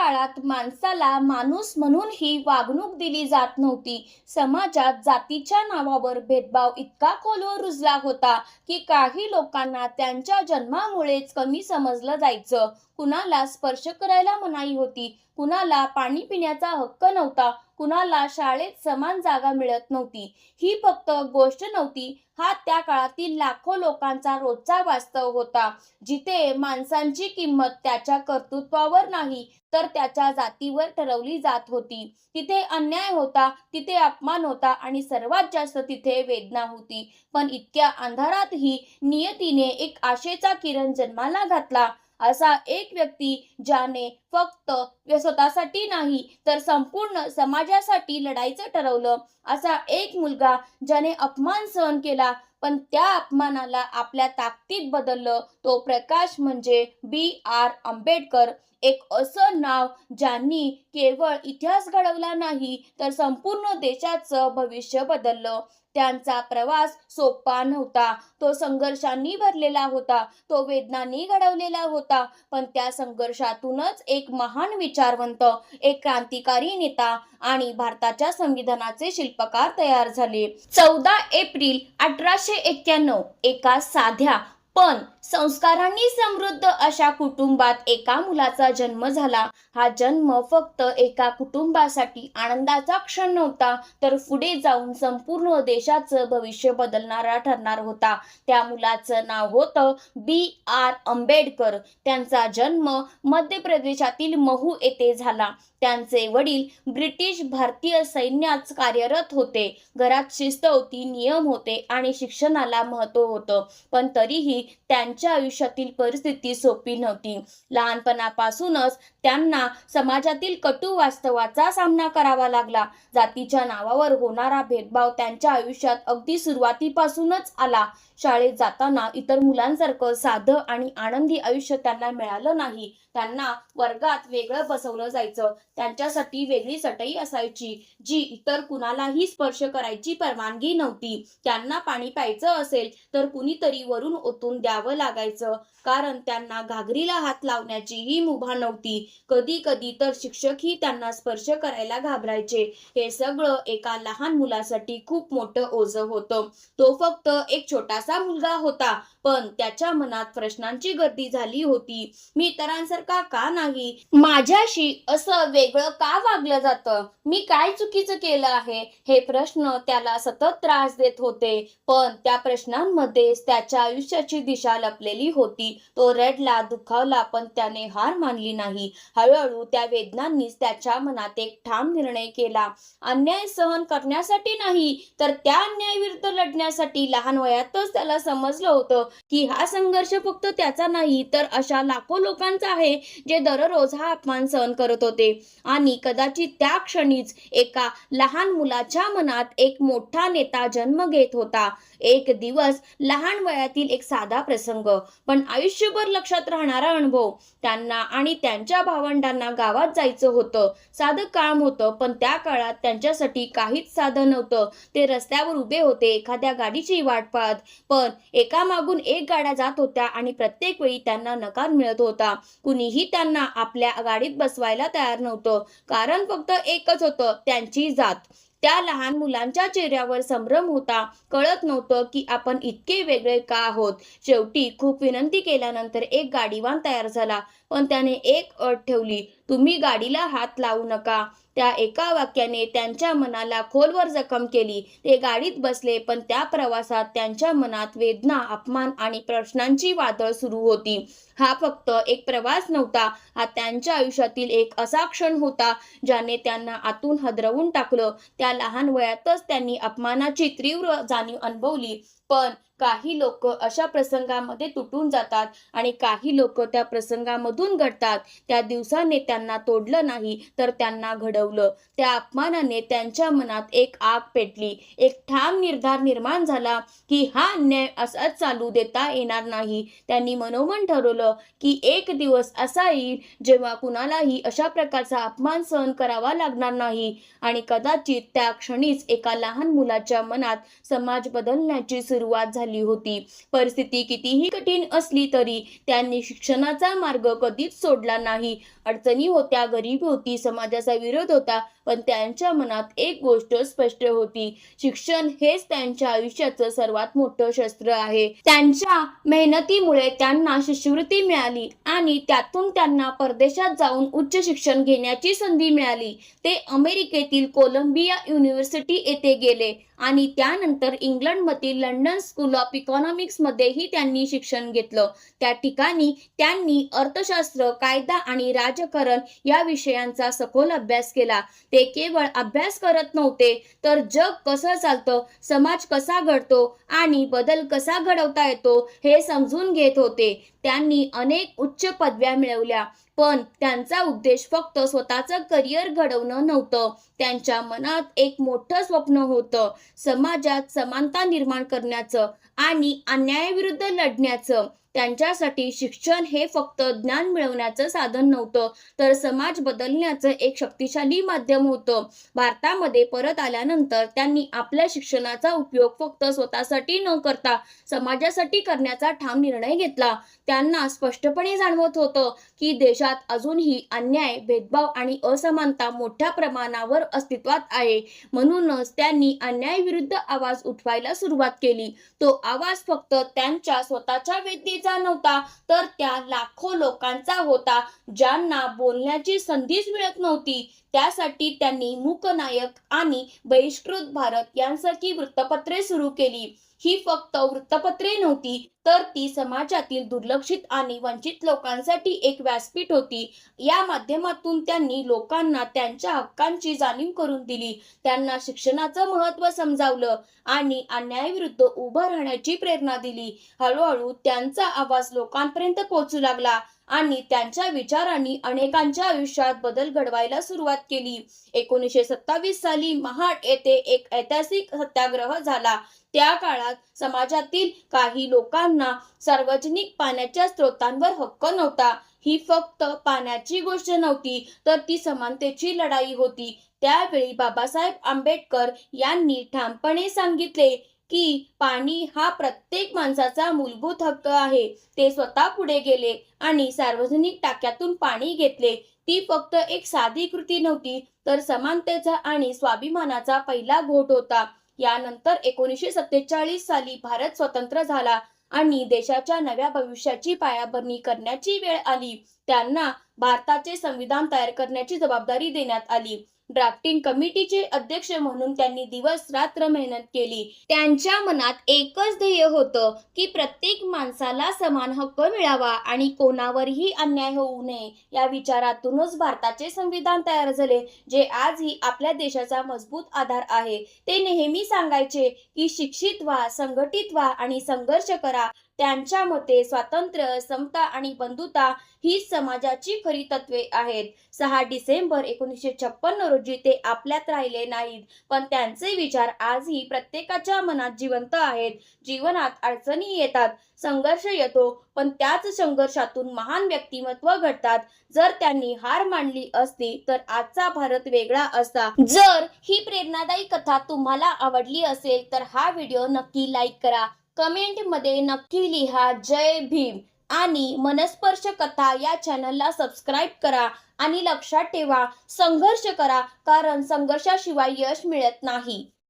काळात माणसाला माणूस म्हणून ही वागणूक दिली जात नव्हती. समाजात जातीच्या नावावर भेदभाव इतका खोलवर रुजला होता की काही लोकांना त्यांच्या जन्मामुळेच कमी समजलं जायचं. कुणाला स्पर्श करायला मनाई होती, कुणाला पाणी पिण्याचा हक्क नव्हता, कुणाला शाळेत समान जागा मिळत नव्हती. ही फक्त गोष्ट नव्हती, हा त्या काळातील लाखो लोकांचा रोजचा वास्तव होता, जिथे माणसांची किंमत त्याच्या कर्तृत्वावर नाही तर त्याच्या जातीवर ठरवली जात होती. तिथे अन्याय होता, तिथे अपमान होता आणि सर्वात जास्त तिथे वेदना होती. पण इतक्या अंधारातही नियतीने एक आशेचा किरण जन्माला घातला. असा एक व्यक्ती ज्याने फक्त स्वतःसाठी नाही तर संपूर्ण समाजासाठी लढायचं ठरवलं. असा एक मुलगा ज्याने अपमान सहन केला पण त्या अपमानाला आपल्या ताकदीत बदललं. तो प्रकाश म्हणजे B.R. आंबेडकर. एक असं नाव ज्यांनी केवळ इतिहास घडवला नाही तर संपूर्ण देशाचं भविष्य बदललं. त्यांचा प्रवास सोपा नव्हता, तो संघर्षांनी भरलेला होता, तो वेदनांनी घडवलेला होता. पण त्या संघर्षातूनच एक महान विचारवंत, एक क्रांतिकारी नेता आणि भारताच्या संविधानाचे शिल्पकार तयार झाले. 14 एप्रिल 1891 एका साध्या पण संस्कारांनी समृद्ध अशा कुटुंबात एका मुलाचा जन्म झाला. हा जन्म फक्त एका कुटुंबासाठी आनंदाचा क्षण नव्हता तर पुढे जाऊन संपूर्ण देशाचं भविष्य बदलणारा ठरणार होता. त्या मुलाचं नाव होतं B.R. आंबेडकर. त्यांचा जन्म मध्य प्रदेशातील महू येथे झाला. त्यांचे वडील ब्रिटिश भारतीय सैन्यात कार्यरत होते. घरात शिस्त होती, नियम होते आणि शिक्षणाला महत्त्व होतं. पण तरीही त्यांच्या आयुष्यातील परिस्थिती सोपी नव्हती. लहानपणापासूनच त्यांना समाजातील कटू वास्तवाचा सामना करावा लागला. जातीच्या नावावर होणारा भेदभाव त्यांच्या आयुष्यात अगदी सुरुवातीपासूनच आला. शाळेत जाताना इतर मुलांसारखं साधं आणि आनंदी आयुष्य त्यांना मिळालं नाही. त्यांना वर्गात वेगळं बसवलं जायचं. त्यांच्यासाठी वेगळी चटई असायची जी इतर कुणालाही स्पर्श करायची परवानगी नव्हती. त्यांना पाणी प्यायचं असेल तर कुणीतरी वरून ओतून द्यावं लागायचं, कारण त्यांना घागरीला हात लावण्याचीही मुभा नव्हती. कधी कधी तर शिक्षकही त्यांना स्पर्श करायला घाबरायचे. हे सगळं एका लहान मुलासाठी खूप मोठं ओझं होतं. तो फक्त एक छोटासा मुलगा होता, पण त्याच्या मनात प्रश्नांची गर्दी झाली होती. मी इतरांसारखा का नाही? माझ्याशी असं वेगळं का वागलं जातं? मी काय चुकीचं केलं आहे? हे प्रश्न त्याला सतत त्रास देत होते. पण त्या प्रश्नांमध्येच त्याच्या आयुष्याची दिशा लपलेली होती. तो रडला, दुखावला, पण त्याने हार मानली नाही. हळूहळू त्या वेदनांनीच त्याच्या मनात एक ठाम निर्णय केला. अन्याय सहन करण्यासाठी नाही तर त्या अन्यायाविरुद्ध लढण्यासाठी. लहान वयातच त्याला समजलं होतं की हा संघर्ष फक्त त्याचा नाही तर अशा लाखो लोकांचा आहे जे दररोज हा अपमान सहन करत होते. आणि कदाचित त्या क्षणीच एका लहान मुलाच्या मनात एक मोठा नेता जन्म घेत होता. एक दिवस, लहान वयातील एक साधा प्रसंग, पण आयुष्यभर लक्षात राहणारा अनुभव. त्यांना आणि त्यांच्या भावंडांना गावात जायचं होतं. साधं काम होतं, पण त्या काळात त्यांच्यासाठी काहीच साधं नव्हतं. ते रस्त्यावर उभे होते, एखाद्या गाडीची वाट पाहत. पण एकामागून एक गाड्या जात होत्या आणि प्रत्येक वेळी त्यांना नकार मिळत होता. कुणीही त्यांना आपल्या गाडीत बसवायला तयार नव्हतं. कारण फक्त एकच होतं, त्यांची जात. त्या लहान मुलांच्या चेहऱ्यावर संभ्रम होता. कळत नव्हतं की आपण इतके वेगळे का आहोत. शेवटी खूप विनंती केल्यानंतर एक गाडीवान तयार झाला, पण त्याने एक अट ठेवली: तुम्ही गाडीला हात लावू नका. त्या एका वाक्याने त्यांच्या मनाला खोलवर जखम केली. ते गाडीत बसले, पण त्या प्रवासात त्यांच्या मनात वेदना, अपमान आणि प्रश्नांची वादळ सुरू होती. हा फक्त एक प्रवास नव्हता, हा त्यांच्या आयुष्यातील एक असा क्षण होता ज्याने त्यांना आतून हादरवून टाकलं. त्या लहान वयातच त्यांनी अपमानाची तीव्र जाणीव अनुभवली. पण काही लोक अशा प्रसंगामध्ये तुटून जातात आणि काही लोक त्या प्रसंगामधून घडतात. त्या दिवसाने त्यांना तोडलं नाही तर त्यांना घडवलं. त्या अपमानाने त्यांच्या मनात एक आग पेटली. एक ठाम निर्धार निर्माण झाला की हा अन्याय असाच चालू देता येणार नाही. त्यांनी मनोमन ठरवलं की एक दिवस असा येईल जेव्हा कुणालाही अशा प्रकारचा अपमान सहन करावा लागणार नाही. आणि कदाचित त्या क्षणीच एका लहान मुलाच्या मनात समाज बदलण्याची सुरुवात झाली. झाली होती. परिस्थिती कितीही कठीण असली तरी त्यांनी शिक्षणाचा मार्ग कधीच सोडला नाही. अडचणी होत्या, गरिबी होती, समाजाचा विरोध होता, पण त्यांच्या मनात एक गोष्ट स्पष्ट होती: शिक्षण हेच त्यांच्या आयुष्याचं सर्वात मोठं शस्त्र आहे. त्यांच्या मेहनतीमुळे त्यांना शिष्यवृत्ती मिळाली आणि त्यातून त्यांना परदेशात जाऊन उच्च शिक्षण घेण्याची संधी मिळाली. ते अमेरिकेतील कोलंबिया युनिव्हर्सिटी येथे गेले आणि त्यानंतर इंग्लंडमधील लंडन स्कूल ऑफ इकॉनॉमिक्समध्येही त्यांनी शिक्षण घेतलं. त्या ठिकाणी त्यांनी अर्थशास्त्र, कायदा आणि राजकारण या विषयांचा सखोल अभ्यास केला. ते केवळ अभ्यास करत नव्हते, तर जग कसं चालतं, समाज कसा घडतो आणि बदल कसा घडवता येतो हे समजून घेत होते. त्यांनी अनेक उच्च पदव्या मिळवल्या, पण त्यांचा उद्देश फक्त स्वतःचं करिअर घडवणं नव्हतं. त्यांच्या मनात एक मोठं स्वप्न होतं: समाजात समानता निर्माण करण्याचं आणि अन्यायाविरुद्ध लढण्याचं. त्यांच्यासाठी शिक्षण हे फक्त ज्ञान मिळवण्याचं साधन नव्हतं, तर समाज बदलण्याचं एक शक्तिशाली माध्यम होतं. भारतामध्ये परत आल्यानंतर त्यांनी आपल्या शिक्षणाचा उपयोग फक्त स्वतःसाठी न करता समाजासाठी करण्याचा ठाम निर्णय घेतला. त्यांना स्पष्टपणे जाणवत होतं की देशात अजूनही अन्याय, भेदभाव आणि असमानता मोठ्या प्रमाणावर अस्तित्वात आहे. म्हणूनच त्यांनी अन्यायाविरुद्ध आवाज उठवायला सुरुवात केली. तो आवाज फक्त त्यांच्या स्वतःच्या वेदनेचा नव्हता, तर त्या लाखो लोकांचा होता ज्यांना बोलण्याची संधीच मिळत नव्हती. त्यासाठी त्यांनी मूकनायक आणि बहिष्कृत भारत यांसारखी वृत्तपत्रे सुरू केली. ही फक्त वृत्तपत्रे नव्हती, तर ती समाजातील दुर्लक्षित आणि वंचित लोकांसाठी एक व्यासपीठ होती. या माध्यमातून त्यांनी लोकांना त्यांच्या हक्कांची जाणीव करून दिली, त्यांना शिक्षणाचं महत्त्व समजावलं आणि अन्यायाविरुद्ध उभं राहण्याची प्रेरणा दिली. हळूहळू त्यांचा आवाज लोकांपर्यंत पोहोचू लागला आणि त्यांच्या विचारांनी अनेकांच्या आयुष्यात बदल घडवायला सुरुवात केली. 1927 साली महाड येथे एक ऐतिहासिक सत्याग्रह झाला. त्या काळात समाजातील काही लोकांना सार्वजनिक पाण्याच्या स्रोतांवर हक्क नव्हता. ही फक्त पाण्याची गोष्ट नव्हती, तर ती समानतेची लढाई होती. त्यावेळी बाबासाहेब आंबेडकर यांनी ठामपणे सांगितले की पाणी हा प्रत्येक माणसाचा मूलभूत हक्क आहे. ते स्वतः पुढे गेले आणि सार्वजनिक टाक्यातून पाणी घेतले. ती फक्त एक साधी कृती नव्हती, तर समानतेचा आणि स्वाभिमानाचा पहिला घोट होता. यानंतर 1947 साली भारत स्वतंत्र झाला आणि देशाच्या नव्या भविष्याची पायाभरणी करण्याची वेळ आली. त्यांना भारताचे संविधान तयार करण्याची जबाबदारी देण्यात आली. ड्राफ्टिंग कमिटीचे अध्यक्ष म्हणून त्यांनी दिवस रात्र मेहनत केली. त्यांच्या मनात एकच ध्येय होतं की प्रत्येक माणसाला समान हक्क मिळावा आणि कोणावरही अन्याय होऊ नये. या विचारातूनच भारताचे संविधान तयार झाले, जे आजही आपल्या देशाचा मजबूत आधार आहे. ते नेहमी सांगायचे की शिक्षित व्हा, संघटित व्हा आणि संघर्ष करा. त्यांच्या मते स्वातंत्र्य, समता आणि बंधुता हीच समाजाची खरी तत्वे आहेत. 6 डिसेंबर 1956 रोजी ते आपल्यात राहिले नाहीत, पण त्यांचे विचार आजही प्रत्येकाच्या मनात जिवंत आहेत. जीवनात अडचणी येतात, संघर्ष येतो, पण त्याच संघर्षातून महान व्यक्तिमत्व घडतात. जर त्यांनी हार मानली असती तर आजचा भारत वेगळा असता. जर ही प्रेरणादायी कथा तुम्हाला आवडली असेल तर हा व्हिडिओ नक्की लाईक करा. कमेंटमध्ये नक्की लिहा जय भीम आणि मनस्पर्श कथा या चॅनलला सबस्क्राईब करा आणि लक्षात ठेवा, संघर्ष करा, कारण संघर्षाशिवाय यश मिळत नाही.